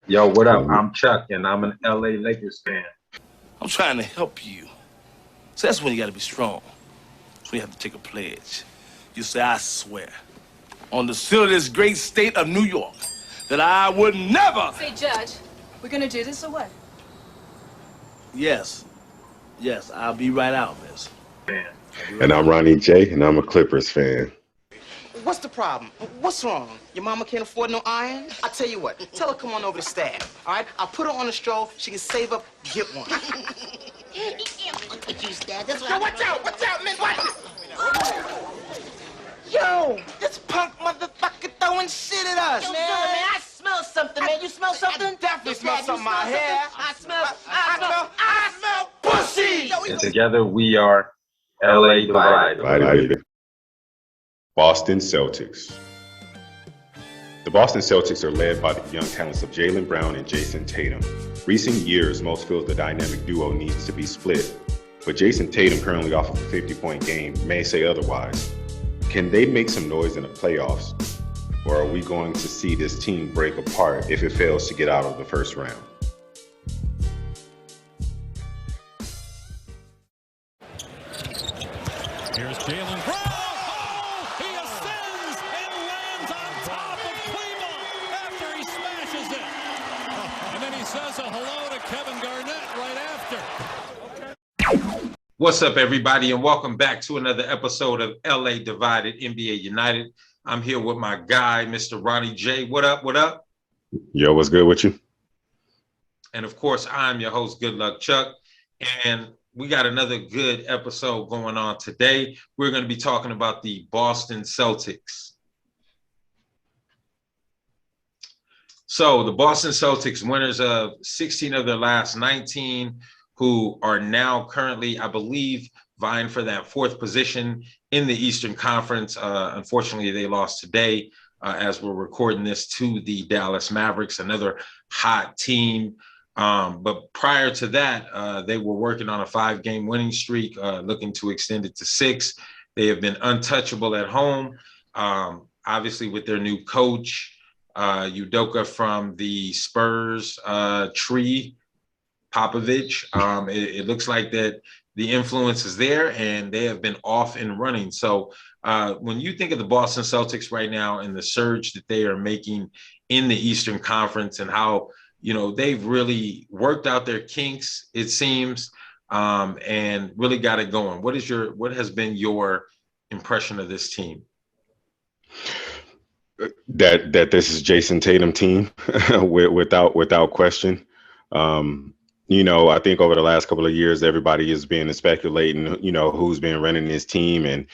Yo, what up? I'm Chuck, and I'm an LA Lakers fan. I'm trying to help you. So that's when you got to be strong. So you have to take a pledge. You say, I swear, on the seal of this great state of New York, that I would never. Say, Judge, we're gonna do this or what? Yes. Yes, I'll be right out, miss. And I'm Ronnie J, and I'm a Clippers fan. What's the problem? What's wrong? Your mama can't afford no iron? I tell you what, tell her come on over to Stab. All right, I'll put her on the stove. She can save up, get one. He can't look at you, Stab. That's Yo, watch out, man, watch it. Yo, this punk motherfucker throwing shit at us, Yo, man. man, I smell something, man. You smell something? I definitely smell Stab, something you out here. I smell pussy. And together we are LA Divided. Boston Celtics. The Boston Celtics are led by the young talents of Jaylen Brown and Jayson Tatum. Recent years, most feel the dynamic duo needs to be split, but Jayson Tatum, currently off of a 50-point game, may say otherwise. Can they make some noise in the playoffs, or are we going to see this team break apart if it fails to get out of the first round? Here's Jaylen Brown. Oh, he ascends and lands on top of Cleveland after he smashes it. And then he says a hello to Kevin Garnett right after. What's up, everybody, and welcome back to another episode of LA Divided, NBA United. I'm here with my guy, Mr. Ronnie J. What up, what up? Yo, what's good with you? And of course, I'm your host, Good Luck Chuck. And we got another good episode going on today. We're going to be talking about the Boston Celtics. So the Boston Celtics, winners of 16 of their last 19, who are now currently, I believe, vying for that fourth position in the Eastern Conference. Unfortunately, they lost today as we're recording this to the Dallas Mavericks, another hot team. But prior to that, they were working on a 5-game winning streak, looking to extend it to 6. They have been untouchable at home, obviously with their new coach, Udoka from the Spurs tree, Popovich. It looks like that the influence is there, and they have been off and running. So when you think of the Boston Celtics right now and the surge that they are making in the Eastern Conference and how they've really worked out their kinks, it seems, and really got it going. What has been your impression of this team? That this is Jayson Tatum team without question. I think over the last couple of years, everybody has been speculating, who's been running this team. And,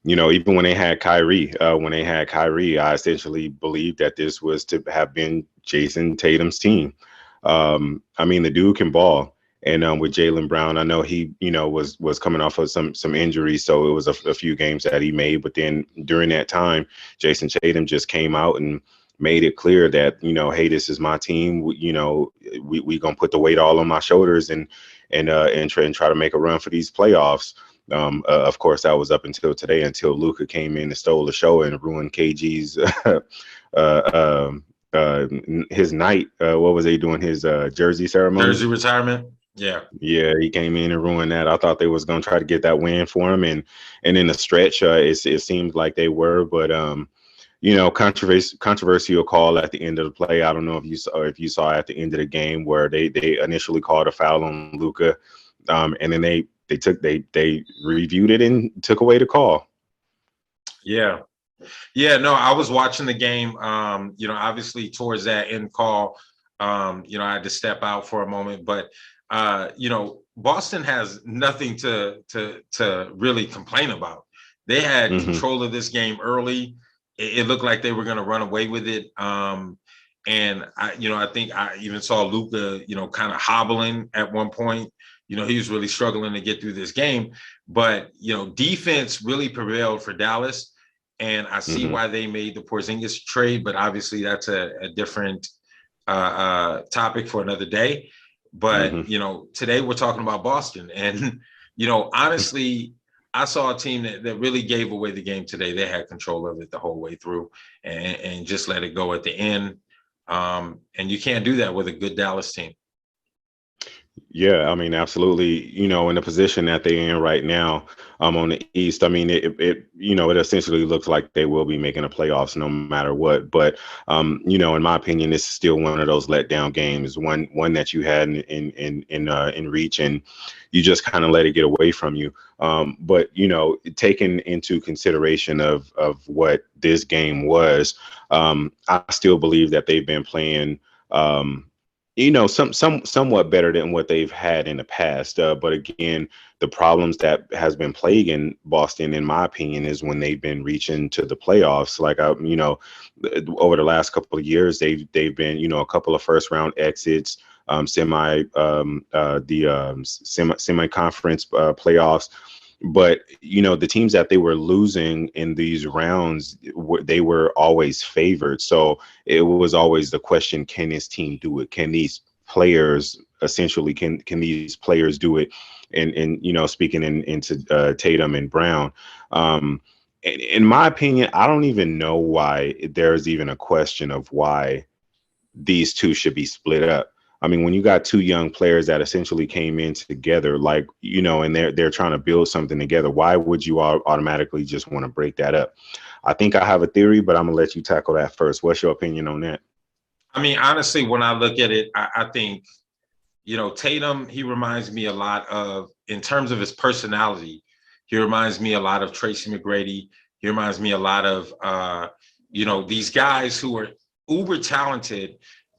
even when they had Kyrie, I essentially believed that this was to have been Jayson Tatum's team. The dude can ball. And with Jaylen Brown, I know he, was coming off of some injuries. So it was a few games that he made. But then during that time, Jayson Tatum just came out and made it clear that, hey, this is my team. We gonna put the weight all on my shoulders and try to make a run for these playoffs. Of course, that was up until today, until Luka came in and stole the show and ruined KG's his night. What was they doing? His jersey ceremony? Jersey retirement. Yeah, he came in and ruined that. I thought they was gonna try to get that win for him, and in the stretch, it seemed like they were, but controversial call at the end of the play. I don't know if you saw at the end of the game where they initially called a foul on Luka, and then they reviewed it and took away the call. Yeah. No, I was watching the game. Obviously towards that end call, I had to step out for a moment, but Boston has nothing to really complain about. They had control of this game early. It looked like they were going to run away with it. And I think I even saw Luka, kind of hobbling at one point. He was really struggling to get through this game, but, defense really prevailed for Dallas. And I see why they made the Porzingis trade, but obviously that's a different topic for another day. But, today we're talking about Boston. And, honestly, I saw a team that really gave away the game today. They had control of it the whole way through and just let it go at the end. And you can't do that with a good Dallas team. Yeah, I mean, absolutely. In the position that they're in right now, on the East, I mean, it essentially looks like they will be making the playoffs no matter what. But, in my opinion, this is still one of those letdown games, one that you had in reach, and you just kind of let it get away from you. But taking into consideration of what this game was, I still believe that they've been playing. Somewhat better than what they've had in the past. But again, the problems that has been plaguing Boston, in my opinion, is when they've been reaching to the playoffs. Like, over the last couple of years, they've been, a couple of first round exits, semi conference playoffs. But the teams that they were losing in these rounds, they were always favored. So it was always the question: can this team do it? Can these players essentially can these players do it? And speaking into Tatum and Brown, in my opinion, I don't even know why there's even a question of why these two should be split up. I mean, when you got two young players that essentially came in together, like, and they're trying to build something together, why would you automatically just want to break that up? I think I have a theory, but I'm gonna let you tackle that first. What's your opinion on that? I mean, honestly, when I look at it, I think, Tatum, he reminds me a lot of, in terms of his personality, he reminds me a lot of Tracy McGrady. He reminds me a lot of, these guys who are uber talented,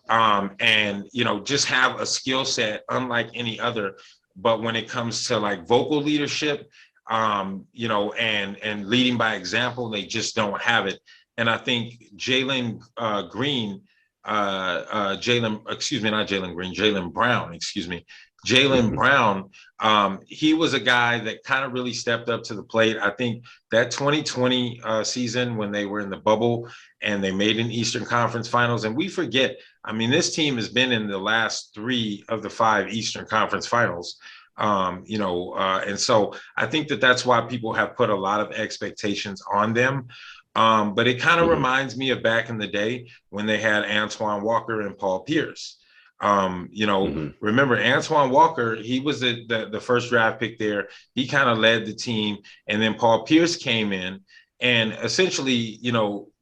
and just have a skill set unlike any other. But when it comes to like vocal leadership, and leading by example, they just don't have it. And I think Jaylen Green, Jaylen Brown, excuse me. Jaylen Brown, he was a guy that kind of really stepped up to the plate. I think that 2020 season, when they were in the bubble and they made an Eastern Conference Finals, and we forget, I mean, this team has been in the last 3 of the 5 Eastern Conference Finals. And so I think that's why people have put a lot of expectations on them. But it kind of reminds me of back in the day when they had Antoine Walker and Paul Pierce. Remember Antoine Walker, he was the first draft pick there. He kind of led the team. And then Paul Pierce came in and essentially,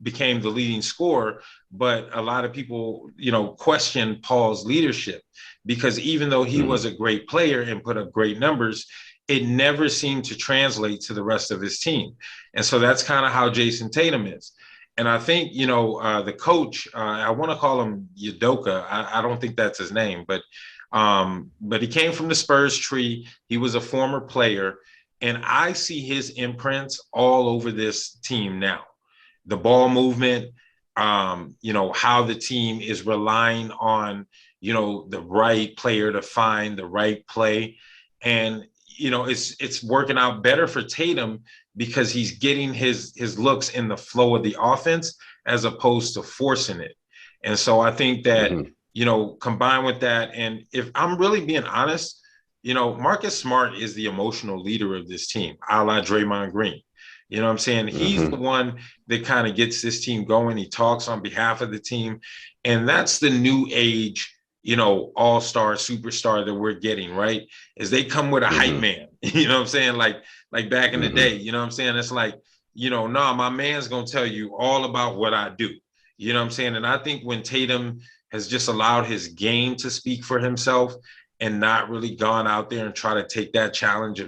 became the leading scorer. But a lot of people, questioned Paul's leadership, because even though he was a great player and put up great numbers, it never seemed to translate to the rest of his team. And so that's kind of how Jayson Tatum is. And I think, the coach, I want to call him Udoka. I don't think that's his name, but he came from the Spurs tree. He was a former player. And I see his imprints all over this team now. The ball movement, how the team is relying on, the right player to find the right play. And, it's working out better for Tatum because he's getting his looks in the flow of the offense as opposed to forcing it. And so I think that, combined with that, and if I'm really being honest, Marcus Smart is the emotional leader of this team, a la Draymond Green. You know what I'm saying? He's the one that kind of gets this team going. He talks on behalf of the team. And that's the new age, all-star superstar that we're getting, right? Is they come with a hype man, you know what I'm saying? Like back in the day, you know what I'm saying? It's like, my man's going to tell you all about what I do. You know what I'm saying? And I think when Tatum has just allowed his game to speak for himself and not really gone out there and try to take that challenge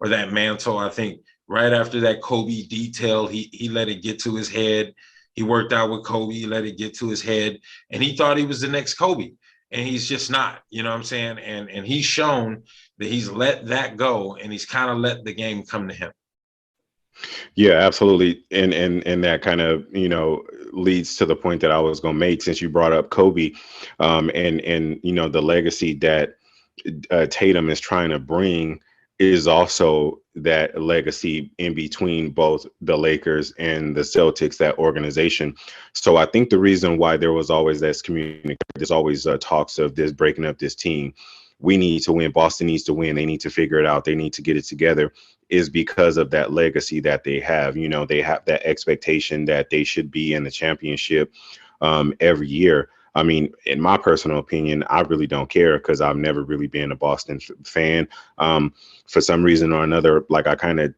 or that mantle, I think right after that Kobe detail, he let it get to his head. He worked out with Kobe, he let it get to his head, and he thought he was the next Kobe. And he's just not, you know what I'm saying? And he's shown that he's let that go, and he's kind of let the game come to him. Yeah, absolutely. And that kind of, leads to the point that I was going to make, since you brought up Kobe, and the legacy that Tatum is trying to bring is also that legacy in between both the Lakers and the Celtics, that organization. So I think the reason why there was always this communication, there's always talks of this breaking up this team. We need to win. Boston needs to win. They need to figure it out. They need to get it together, is because of that legacy that they have. They have that expectation that they should be in the championship every year. I mean, in my personal opinion, I really don't care because I've never really been a Boston fan. For some reason or another, like I kind of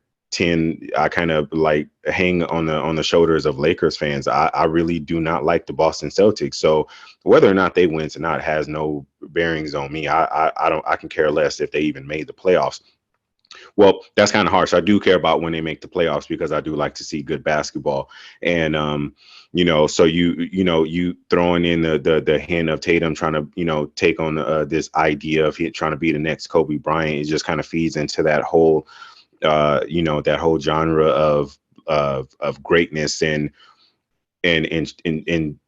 like hang on the shoulders of Lakers fans. I really do not like the Boston Celtics. So whether or not they win tonight has no bearings on me. I can care less if they even made the playoffs. Well, that's kind of harsh. I do care about when they make the playoffs because I do like to see good basketball. And so you throwing in the hint of Tatum trying to take on this idea of trying to be the next Kobe Bryant. It just kind of feeds into that whole that whole genre of greatness and instilling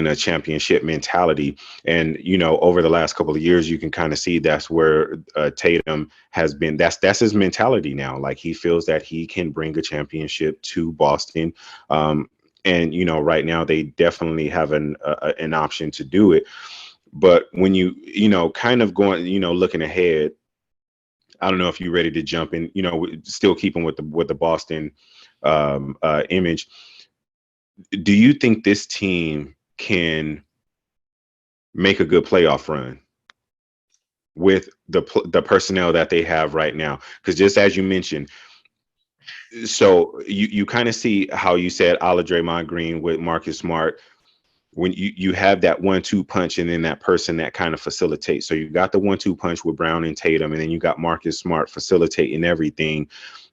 a championship mentality. And over the last couple of years, you can kind of see that's where Tatum has been. That's his mentality now. Like, he feels that he can bring a championship to Boston. And right now they definitely have an option to do it. But when kind of going, looking ahead, I don't know if you're ready to jump in, still keeping with the Boston image. Do you think this team can make a good playoff run with the personnel that they have right now? Because just as you mentioned, so you kind of see how you said a la Draymond Green with Marcus Smart, when you have that 1-2 punch and then that person that kind of facilitates. So you got the 1-2 punch with Brown and Tatum, and then you got Marcus Smart facilitating everything,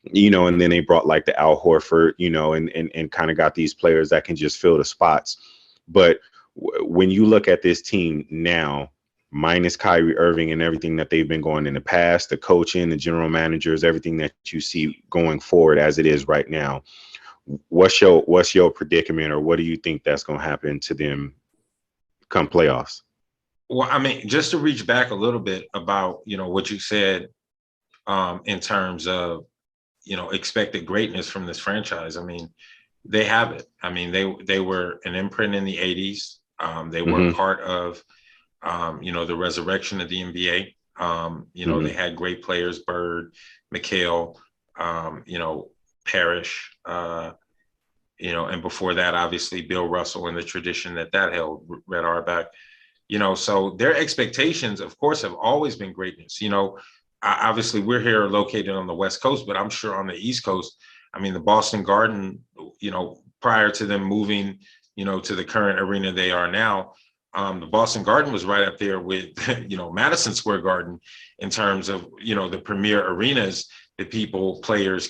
and then they brought like the Al Horford, and kind of got these players that can just fill the spots. But when you look at this team now, minus Kyrie Irving and everything that they've been going in the past, the coaching, the general managers, everything that you see going forward as it is right now, what's your predicament, or what do you think that's going to happen to them come playoffs? Well, I mean, just to reach back a little bit about, what you said in terms of, expected greatness from this franchise. I mean, they have it. I mean, they were an imprint in the 80s. They were part of, the resurrection of the NBA. They had great players, Bird, McHale, Parrish, and before that, obviously, Bill Russell and the tradition that held, Red Auerbach, so their expectations, of course, have always been greatness. Obviously, we're here located on the West Coast, but I'm sure on the East Coast, I mean, the Boston Garden, prior to them moving, to the current arena they are now, the Boston Garden was right up there with, Madison Square Garden in terms of, the premier arenas that players,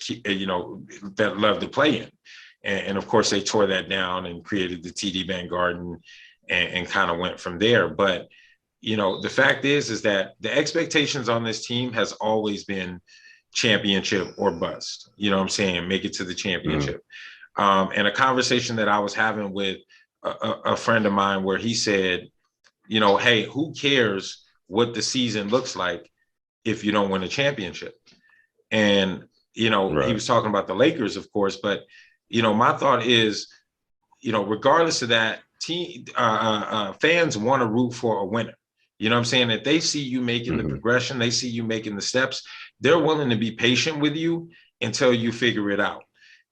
that love to play in. And of course, they tore that down and created the TD Bank Garden and kind of went from there. But, the fact is that the expectations on this team has always been championship or bust. You know what I'm saying? Make it to the championship. And a conversation that I was having with a friend of mine where he said, hey, who cares what the season looks like if you don't win a championship? And, right. He was talking about the Lakers, of course, but, my thought is, regardless of that, team fans want to root for a winner. You know what I'm saying? If they see you making the progression, they see you making the steps, they're willing to be patient with you until you figure it out.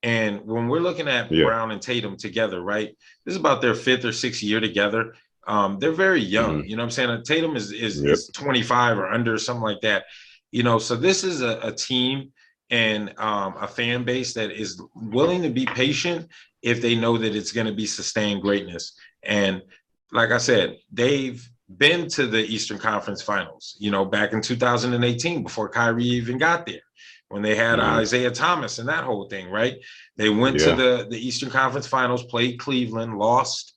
And when we're looking at Brown and Tatum together, right, this is about their 5th or 6th year together. They're very young. You know what I'm saying? Tatum is 25 or under, something like that. So this is a team and a fan base that is willing to be patient if they know that it's going to be sustained greatness. And like I said, they've been to the Eastern Conference Finals, back in 2018 before Kyrie even got there, when they had Isaiah Thomas and that whole thing, right? They went to the Eastern Conference Finals, played Cleveland, lost,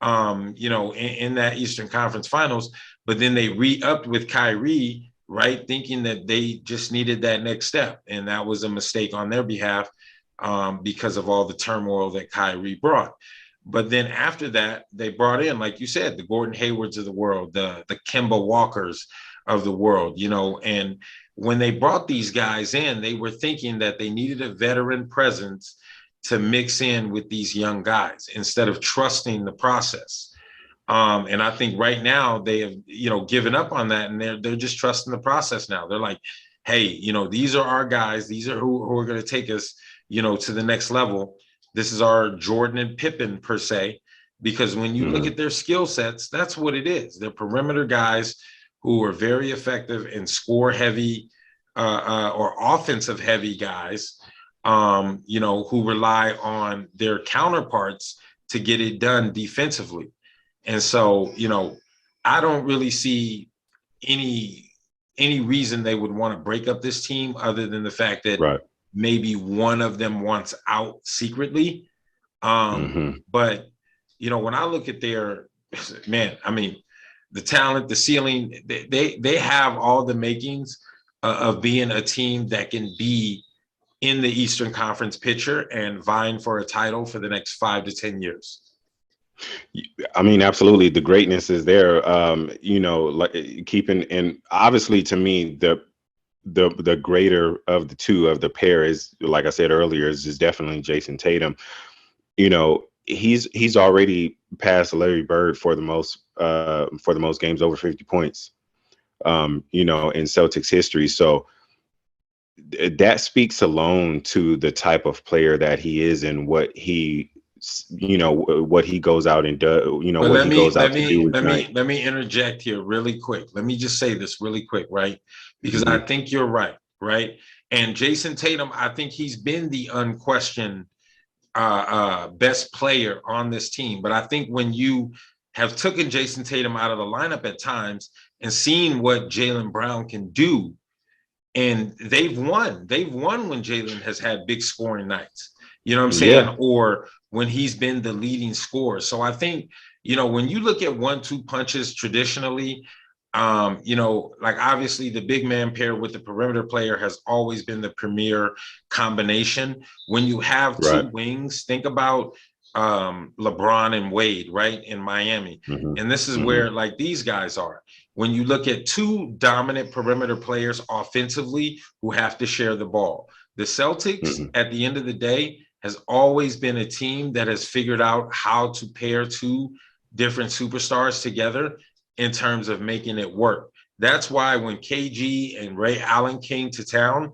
in that Eastern Conference Finals, but then they re-upped with Kyrie, right? Thinking that they just needed that next step. And that was a mistake on their behalf because of all the turmoil that Kyrie brought. But then after that, they brought in, like you said, the Gordon Haywards of the world, the Kemba Walkers of the world, and when they brought these guys in, they were thinking that they needed a veteran presence to mix in with these young guys instead of trusting the process. And I think right now they have, given up on that, and they're just trusting the process now. They're like, hey, these are our guys. These are who are going to take us, to the next level. This is our Jordan and Pippen, per se. because when you look at their skill sets, that's what it is. They're perimeter guys who are very effective and score heavy or offensive heavy guys, who rely on their counterparts to get it done defensively. And so, I don't really see any reason they would want to break up this team other than the fact that maybe one of them wants out secretly. But, when I look at their, man, I mean, the talent, the ceiling, they have all the makings of being a team that can be in the Eastern Conference picture and vying for a title for the next 5 to 10 years. I mean, absolutely. The greatness is there, like keeping, and obviously to me, the greater of the two of the pair is, like I said earlier, is definitely Jayson Tatum. He's already passed Larry Bird for the most games over 50 points, in Celtics history. So that speaks alone to the type of player that he is and what he goes out and does, what he goes out to do. Let me interject here really quick. Let me just say this really quick, right? Because I think you're right? And Jayson Tatum, I think he's been the unquestioned best player on this team. But I think when you have taken Jayson Tatum out of the lineup at times and seen what Jaylen Brown can do, and they've won when Jaylen has had big scoring nights. You know what I'm saying? Yeah. Or when he's been the leading scorer. So I think, when you look at 1-2 punches traditionally, like obviously the big man pair with the perimeter player has always been the premier combination. When you have two wings, think about LeBron and Wade, right, in Miami. And this is where like these guys are. When you look at two dominant perimeter players offensively who have to share the ball, the Celtics at the end of the day has always been a team that has figured out how to pair two different superstars together in terms of making it work. That's why when KG and Ray Allen came to town,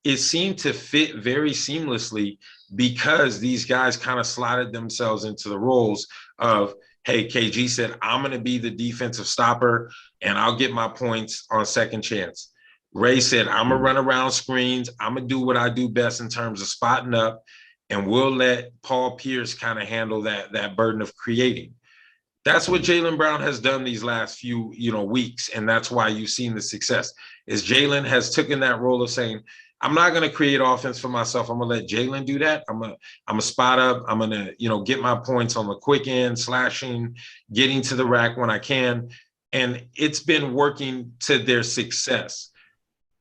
it seemed to fit very seamlessly because these guys kind of slotted themselves into the roles of, hey, KG said, I'm going to be the defensive stopper and I'll get my points on second chance. Ray said, I'm going to run around screens. I'm going to do what I do best in terms of spotting up, and we'll let Paul Pierce kind of handle that burden of creating. That's what Jaylen Brown has done these last few, weeks. And that's why you've seen the success is Jaylen has taken that role of saying, I'm not going to create offense for myself. I'm going to let Jaylen do that. I'm going to spot up. I'm going to, get my points on the quick end, slashing, getting to the rack when I can. And it's been working to their success.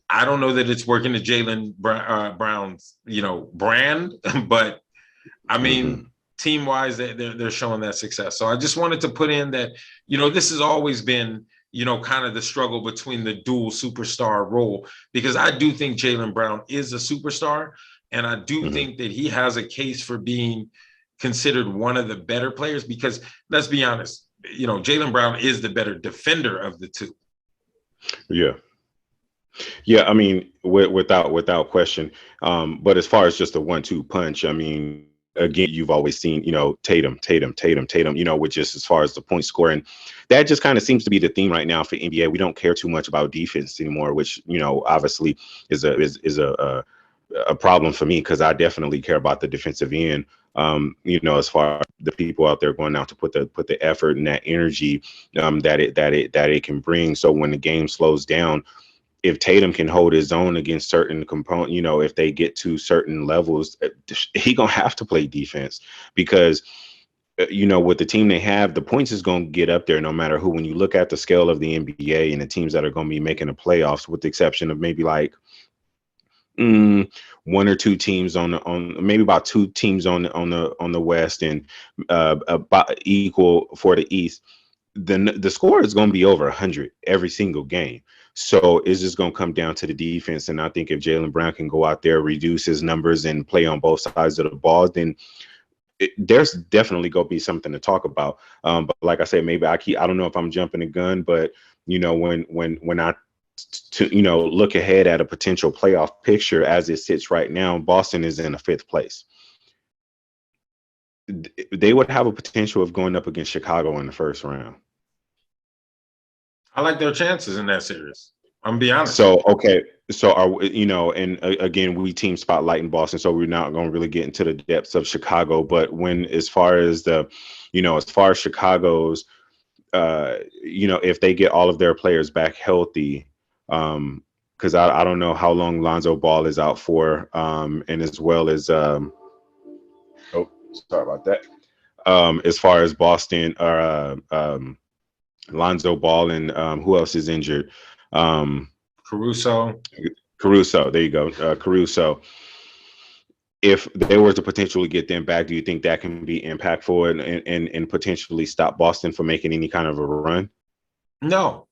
I don't know that it's working to Jaylen Brown's, brand, but I mean, team-wise, they're showing that success. So I just wanted to put in that, this has always been, kind of the struggle between the dual superstar role, because I do think Jaylen Brown is a superstar, and I do think that he has a case for being considered one of the better players, because let's be honest, Jaylen Brown is the better defender of the two. Yeah, I mean, without question. But as far as just a 1-2 punch, I mean, again, you've always seen, Tatum, which is as far as the point scoring. That just kind of seems to be the theme right now for NBA. We don't care too much about defense anymore, which, obviously is a problem for me, because I definitely care about the defensive end. As far as the people out there going out to put the effort and that energy that it can bring. So when the game slows down, if Tatum can hold his own against certain component, if they get to certain levels, he gonna have to play defense, because with the team they have, the points is gonna get up there no matter who. When you look at the scale of the NBA and the teams that are gonna be making the playoffs, with the exception of maybe like one or two teams on maybe about two teams on the West, and about equal for the East, then the score is going to be over 100 every single game. So it's just going to come down to the defense. And I think if Jaylen Brown can go out there, reduce his numbers, and play on both sides of the ball, then there's definitely going to be something to talk about. But like I said, maybe I don't know if I'm jumping the gun, but when I look ahead at a potential playoff picture as it sits right now, Boston is in a 5th place. they would have a potential of going up against Chicago in the first round. I like their chances in that series. I'm gonna be honest. So okay, so and again, we team spotlight in Boston, so we're not going to really get into the depths of Chicago. But as far as Chicago's, if they get all of their players back healthy, because I don't know how long Lonzo Ball is out for, and as well as sorry about that. As far as Boston, Lonzo Ball and who else is injured? Caruso. There you go. Caruso. If there was the potential to get them back, do you think that can be impactful and potentially stop Boston from making any kind of a run? No,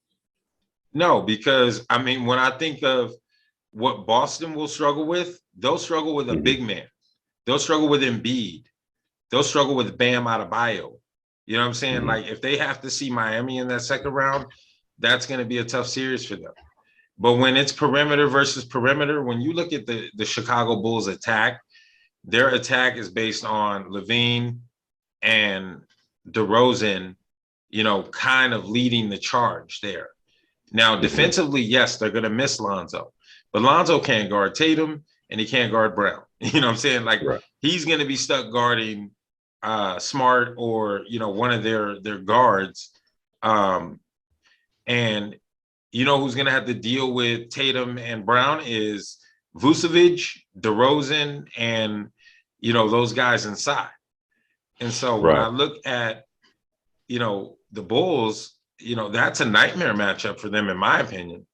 because I mean, when I think of what Boston will struggle with, they'll struggle with a big man. They'll struggle with Embiid. They'll struggle with Bam Adebayo. You know what I'm saying? Like, if they have to see Miami in that second round, that's going to be a tough series for them. But when it's perimeter versus perimeter, when you look at the Chicago Bulls attack, their attack is based on Levine and DeRozan, kind of leading the charge there. Now, defensively, yes, they're going to miss Lonzo. But Lonzo can't guard Tatum, and he can't guard Brown. You know what I'm saying? Like, he's going to be stuck guarding Smart or, one of their guards. And who's going to have to deal with Tatum and Brown is Vucevic, DeRozan, and, those guys inside. And so when I look at, the Bulls, that's a nightmare matchup for them, in my opinion.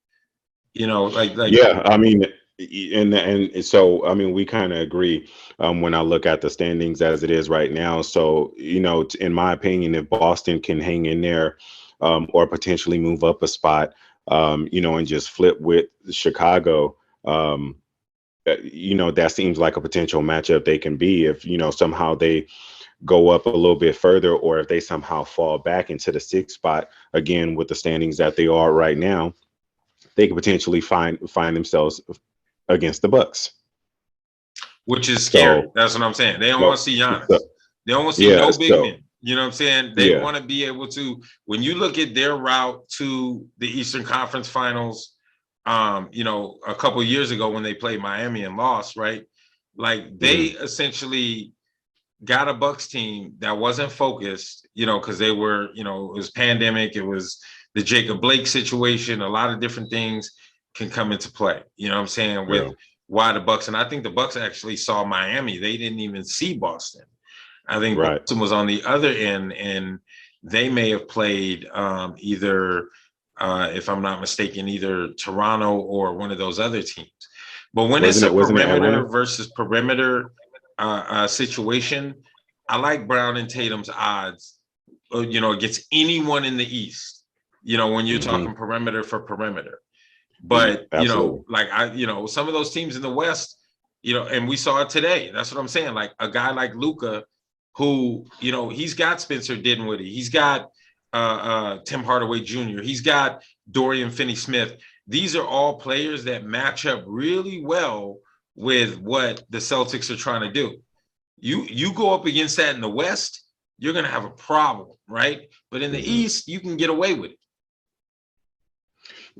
Yeah, I mean, and so I mean, we kind of agree when I look at the standings as it is right now. So in my opinion, if Boston can hang in there or potentially move up a spot, and just flip with Chicago, that seems like a potential matchup they can be if somehow they go up a little bit further, or if they somehow fall back into the sixth spot again with the standings that they are right now, they could potentially find themselves against the Bucks, which is scary. That's what I'm saying. They don't want to see Giannis. They don't want to see no big men. You know what I'm saying? They want to be able to. When you look at their route to the Eastern Conference Finals, a couple of years ago when they played Miami and lost, right? Like, they essentially got a Bucks team that wasn't focused, because they were, it was pandemic, it was the Jacob Blake situation, a lot of different things can come into play. You know what I'm saying? With why the Bucks, and I think the Bucks actually saw Miami. They didn't even see Boston. I think Boston was on the other end, and they may have played either, if I'm not mistaken, either Toronto or one of those other teams. But when it's a perimeter versus perimeter situation, I like Brown and Tatum's odds, against anyone in the East, when you're talking perimeter for perimeter. But, some of those teams in the West, and we saw it today. That's what I'm saying. Like, a guy like Luka, who, he's got Spencer Dinwiddie. He's got Tim Hardaway Jr. He's got Dorian Finney-Smith. These are all players that match up really well with what the Celtics are trying to do. You go up against that in the West, you're going to have a problem, right? But in the East, you can get away with it.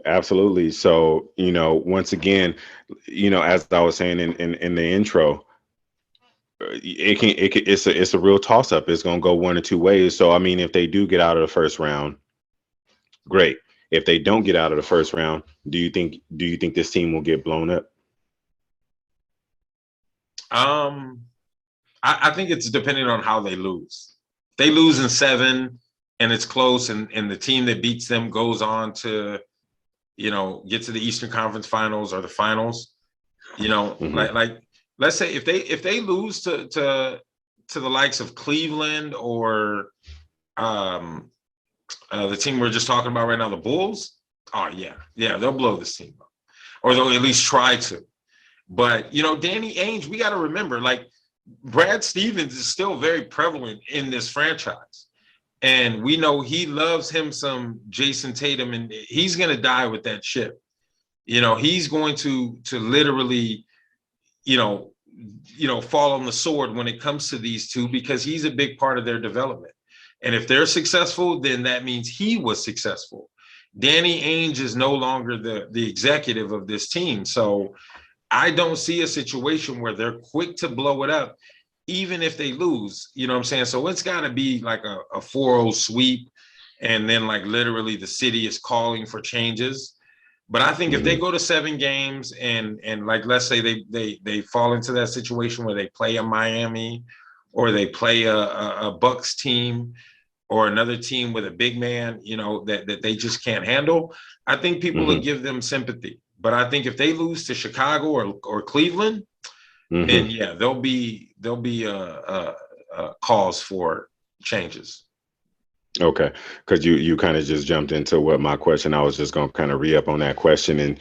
Absolutely. So, once again, as I was saying in the intro, it's a real toss up. It's going to go one or two ways. So, I mean, if they do get out of the first round, great. If they don't get out of the first round, do you think this team will get blown up? I think it's depending on how they lose. If they lose in 7 and it's close, and the team that beats them goes on to, get to the Eastern Conference Finals or the finals, like let's say if they lose to the likes of Cleveland or the team we're just talking about right now, the Bulls, they'll blow this team up, or they'll at least try to. But Danny Ainge, we got to remember, like, Brad Stevens is still very prevalent in this franchise. And we know he loves him some Jayson Tatum, and he's going to die with that ship. He's going to literally, fall on the sword when it comes to these two, because he's a big part of their development. And if they're successful, then that means he was successful. Danny Ainge is no longer the executive of this team. So I don't see a situation where they're quick to blow it up, even if they lose. You know what I'm saying? So it's got to be like a 4-0 sweep, and then like literally the city is calling for changes. But I think if they go to 7 games and like, let's say they fall into that situation where they play a Miami, or they play a Bucks team, or another team with a big man, that they just can't handle, I think people will give them sympathy. But I think if they lose to Chicago or Cleveland, then yeah, there'll be a cause for changes. Okay, because you kind of just jumped into what my question. I was just going to kind of re-up on that question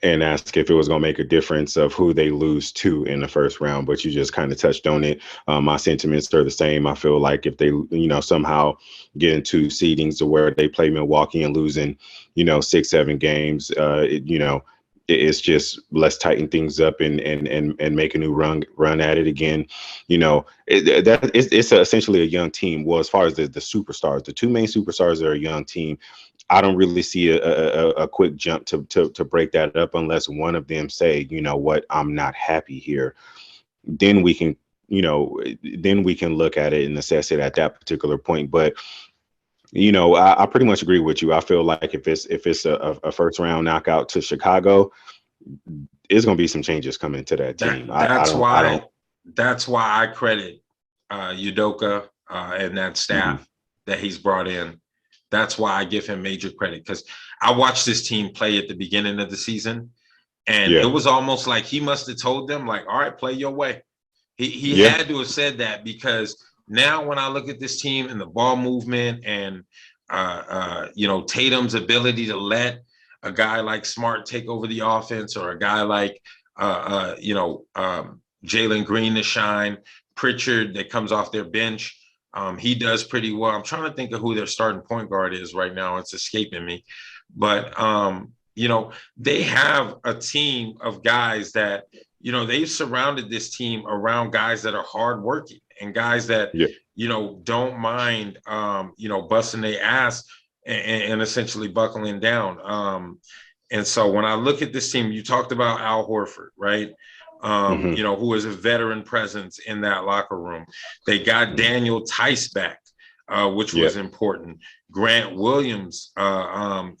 and ask if it was going to make a difference of who they lose to in the first round, but you just kind of touched on it. My sentiments are the same. I feel like if they, somehow get into seedings to where they play Milwaukee and losing, 6-7 games, it's just, let's tighten things up and make a new run at it again. It's essentially a young team. Well, as far as the superstars, the 2 main superstars are a young team. I don't really see a quick jump to break that up unless one of them say, you know what, I'm not happy here. Then we can, look at it and assess it at that particular point. But I pretty much agree with you. I feel like if it's a first round knockout to Chicago, there's going to be some changes coming to that team. That's why I credit Udoka and that staff that he's brought in. That's why I give him major credit, because I watched this team play at the beginning of the season, and it was almost like he must have told them, like, all right, play your way. He had to have said that, because now when I look at this team and the ball movement and, Tatum's ability to let a guy like Smart take over the offense, or a guy like, Jalen Green to shine, Pritchard that comes off their bench, he does pretty well. I'm trying to think of who their starting point guard is right now. It's escaping me. But, they have a team of guys that, they've surrounded this team around guys that are hardworking and guys that, don't mind, busting their ass and essentially buckling down. And so when I look at this team, you talked about Al Horford, right? Who is a veteran presence in that locker room. They got Daniel Tice back, which was important. Grant Williams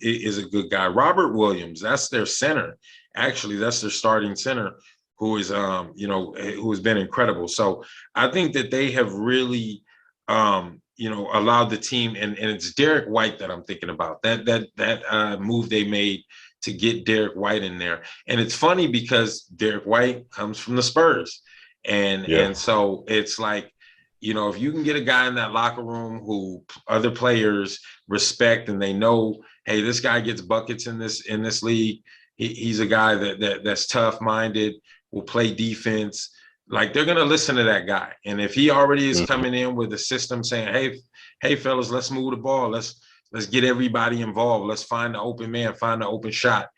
is a good guy. Robert Williams, that's their center. Actually, that's their starting center, who is, who has been incredible. So I think that they have really, allowed the team, and it's Derek White that I'm thinking about. That move they made to get Derek White in there. And it's funny because Derek White comes from the Spurs. And so it's like, if you can get a guy in that locker room who other players respect, and they know, hey, this guy gets buckets in this league. He's a guy that's tough-minded, will play defense. Like, they're going to listen to that guy. And if he already is coming in with a system saying, hey, fellas, let's move the ball. Let's get everybody involved. Let's find the open man, find the open shot.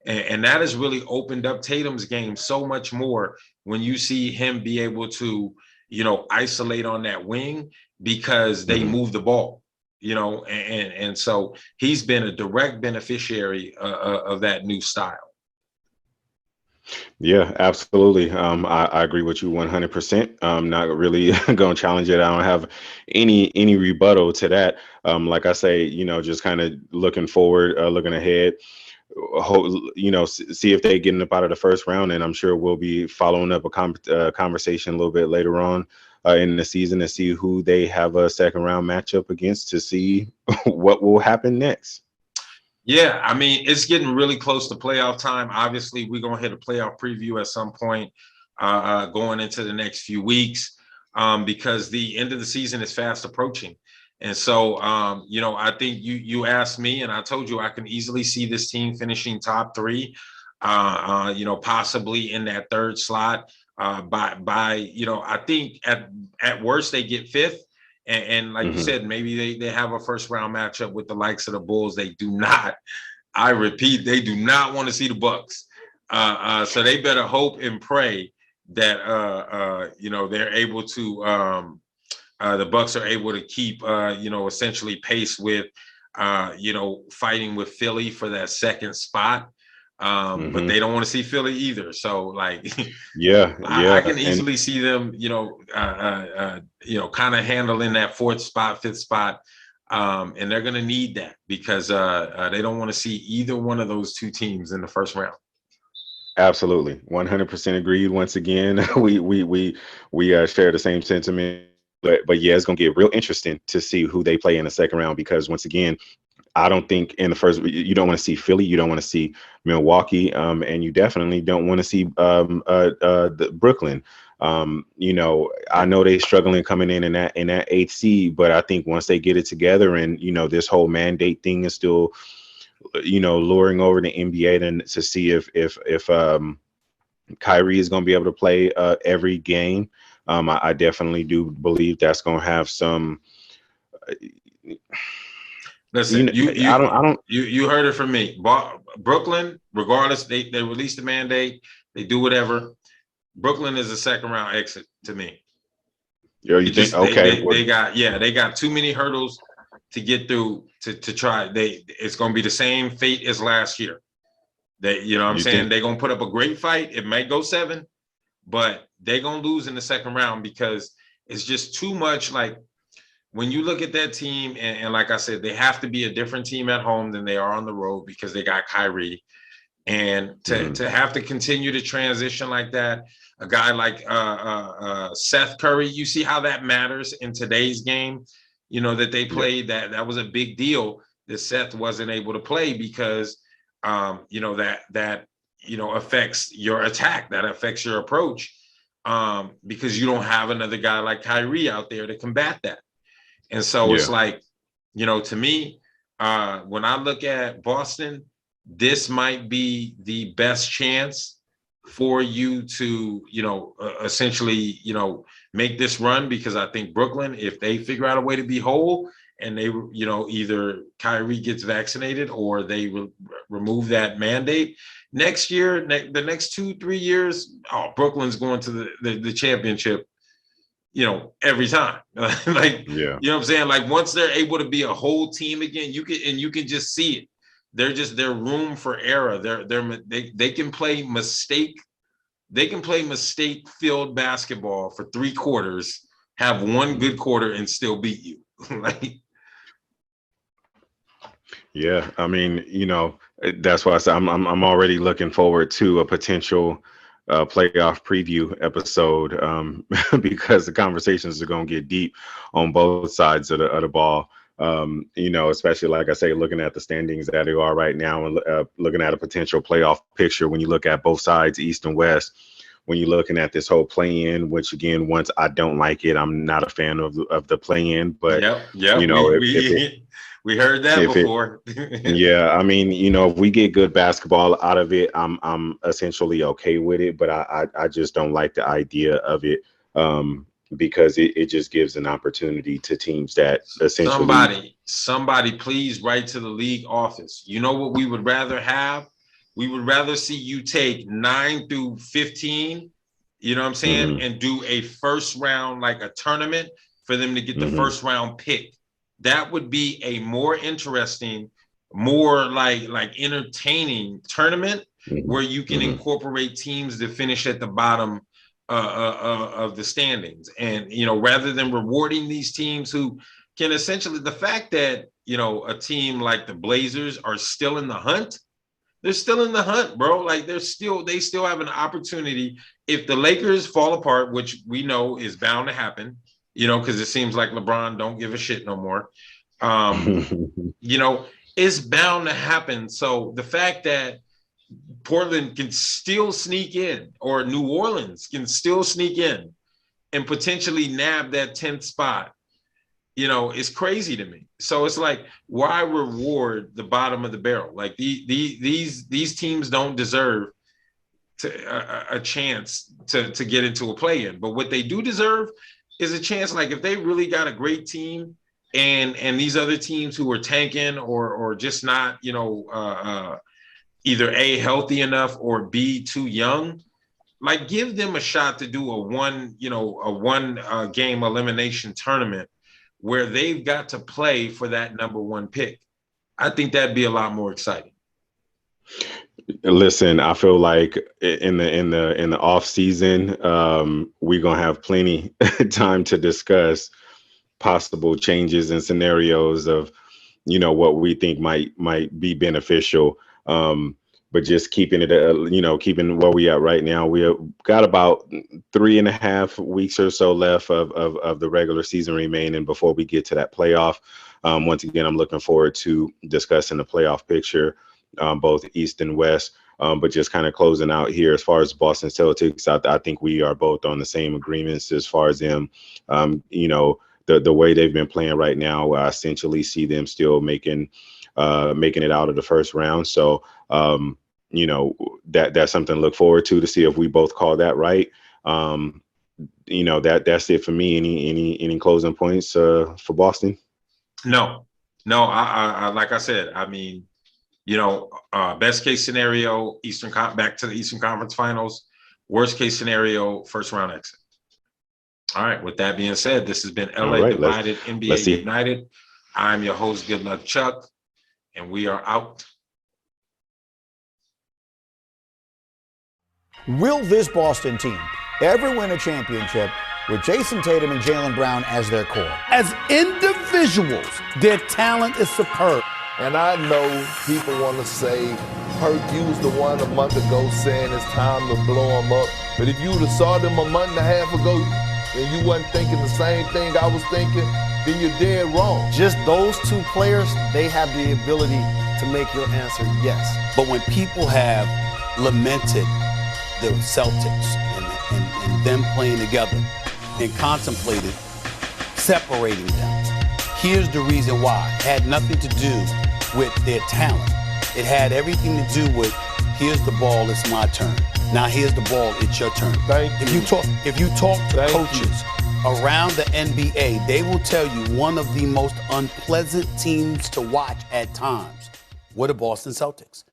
And that has really opened up Tatum's game so much more when you see him be able to, isolate on that wing, because they move the ball, and so he's been a direct beneficiary of that new style. Yeah, absolutely. I agree with you 100%. I'm not really going to challenge it. I don't have any rebuttal to that. Like I say, just kind of looking forward, looking ahead, see if they get up out of the first round. And I'm sure we'll be following up a conversation a little bit later on in the season to see who they have a second round matchup against, to see what will happen next. Yeah, I mean, it's getting really close to playoff time. Obviously, we're going to hit a playoff preview at some point going into the next few weeks, because the end of the season is fast approaching. And so, I think you asked me, and I told you I can easily see this team finishing top 3, possibly in that 3rd slot I think at worst they get 5th. And like you said, maybe they have a first round matchup with the likes of the Bulls. They do not, I repeat, they do not want to see the Bucks. So they better hope and pray that they're able to the Bucks are able to keep essentially pace with fighting with Philly for that second spot. But they don't want to see Philly either. So like I can easily see them kind of handling that fourth spot, fifth spot. And they're going to need that because they don't want to see either one of those two teams in the first round. Absolutely, 100% agreed. Once again, we share the same sentiment. But yeah, it's gonna get real interesting to see who they play in the second round because once again, I don't think in the first you don't want to see Philly, you don't want to see Milwaukee, and you definitely don't want to see the Brooklyn. I know they're struggling coming in that eighth seed, but I think once they get it together and this whole mandate thing is still luring over the NBA to see if Kyrie is going to be able to play every game. I definitely do believe that's going to have some. Listen, you heard it from me. Brooklyn, regardless, they release the mandate, they do whatever. Brooklyn is a second round exit to me. You think? Okay, they got too many hurdles to get through to try. It's going to be the same fate as last year. They're going to put up a great fight. It might go 7, but they're going to lose in the second round because it's just too much. Like when you look at that team, and like I said, they have to be a different team at home than they are on the road because they got Kyrie. And to have to continue to transition like that, a guy like Seth Curry, you see how that matters in today's game, that they played. That was a big deal that Seth wasn't able to play because that affects your attack, that affects your approach, because you don't have another guy like Kyrie out there to combat that. And so it's like, to me, when I look at Boston, this might be the best chance for you to, essentially, make this run, because I think Brooklyn, if they figure out a way to be whole and they, either Kyrie gets vaccinated or they remove that mandate next year, the next 2-3 years, Brooklyn's going to the championship, every time. Like, you know what I'm saying? Like once they're able to be a whole team again, you can just see it. They're room for error. They can play mistake filled basketball for 3 quarters, have one good quarter and still beat you. Like, yeah, I mean, that's why I said I'm already looking forward to a potential playoff preview episode because the conversations are going to get deep on both sides of the ball. Especially like I say, looking at the standings that they are right now and looking at a potential playoff picture when you look at both sides, East and West, when you're looking at this whole play-in, which again, once I don't like it, I'm not a fan of the play-in, but we heard that before. Yeah, I mean, if we get good basketball out of it, I'm essentially okay with it, but I just don't like the idea of it. Because it just gives an opportunity to teams that essentially somebody please write to the league office. You know what we would rather have? We would rather see you take 9 through 15, you know what I'm saying, and do a first round, like a tournament for them to get the first round pick. That would be a more interesting, more like entertaining tournament where you can incorporate teams that finish at the bottom of the standings. And, rather than rewarding these teams who can essentially, the fact that, a team like the Blazers are still in the hunt, they're still in the hunt, bro. Like they still have an opportunity. If the Lakers fall apart, which we know is bound to happen, because it seems like LeBron don't give a shit no more. It's bound to happen. So the fact that Portland can still sneak in, or New Orleans can still sneak in and potentially nab that 10th spot, it's crazy to me. So it's like, why reward the bottom of the barrel? Like these teams don't deserve a chance to get into a play-in. But what they do deserve is a chance. Like if they really got a great team and these other teams who are tanking or just not, either A, healthy enough, or B, too young, like give them a shot to do a one game elimination tournament where they've got to play for that number one pick. I think that'd be a lot more exciting. Listen, I feel like in the off season, we're gonna have plenty time to discuss possible changes and scenarios of, what we think might be beneficial. But just keeping it, keeping where we at right now, we have got about 3.5 weeks or so left of the regular season remaining before we get to that playoff. Once again, I'm looking forward to discussing the playoff picture, both East and West. But just kind of closing out here, as far as Boston Celtics, I think we are both on the same agreements as far as them. The way they've been playing right now, I essentially see them still making it out of the first round. So, that's something to look forward to see if we both call that right. That's it for me. Any closing points for Boston? No, I like I said, I mean, best case scenario, back to the Eastern Conference Finals. Worst case scenario, first round exit. All right. With that being said, this has been LA Divided, NBA United. I'm your host, Good Luck Chuck, and we are out. Will this Boston team ever win a championship with Jayson Tatum and Jaylen Brown as their core? As individuals, their talent is superb. And I know people want to say, Perk, you was the one a month ago saying it's time to blow them up. But if you would have saw them a month and a half ago and you wasn't thinking the same thing I was thinking, then you're dead wrong. Just those two players, they have the ability to make your answer yes. But when people have lamented the Celtics and them playing together and contemplated separating them, here's the reason why. It had nothing to do with their talent. It had everything to do with, here's the ball, it's my turn. Now here's the ball, it's your turn. If you talk to coaches around the NBA, they will tell you one of the most unpleasant teams to watch at times were the Boston Celtics.